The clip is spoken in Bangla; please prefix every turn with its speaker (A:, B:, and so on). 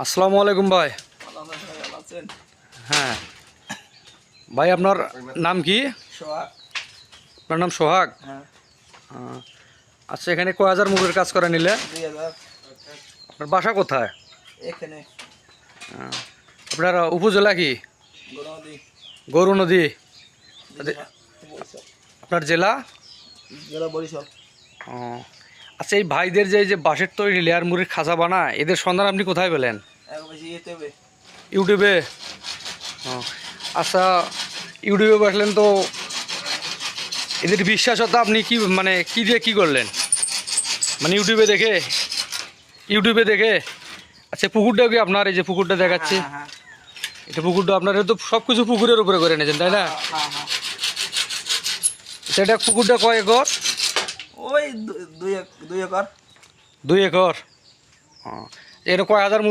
A: আসসালামু আলাইকুম ভাই। হ্যাঁ ভাই, আপনার নাম কি?
B: সোহাগ।
A: আপনার নাম সোহাগ?
B: হ্যাঁ।
A: আচ্ছা, এখানে কয় হাজার মুরগির কাজ করে নিলে?
B: 2000।
A: আপনার বাসা কোথায়?
B: এখানে
A: আপনার উপজেলা কি?
B: গরুনদী।
A: গরু নদী।
B: বরিশাল।
A: আপনার জেলা?
B: জেলা বরিশাল।
A: ও আচ্ছা, এই ভাইদের যে এই যে বাঁশের তৈরি লেয়ার মুরগির খাঁচা বানায়, এদের সন্ধান আপনি কোথায় পেলেন?
B: এক বেশি যেতে হবে।
A: ইউটিউবে? ও আচ্ছা, ইউটিউবে বসলেন তো এদের বিশ্বাসতা আপনি কি মানে কি দিয়ে কি করলেন? মানে ইউটিউবে দেখে? আচ্ছা, পুকুরটাও কি আপনার? এই যে পুকুরটা দেখাচ্ছি,
B: হ্যাঁ।
A: এটা পুকুরটা আপনার তো সব কিছু পুকুরের উপরে করে নিয়েছেন, তাই না?
B: হ্যাঁ।
A: সেটা পুকুরটা কয় একর?
B: ওই 2 একর।
A: 2 একর। এটা কয় হাজার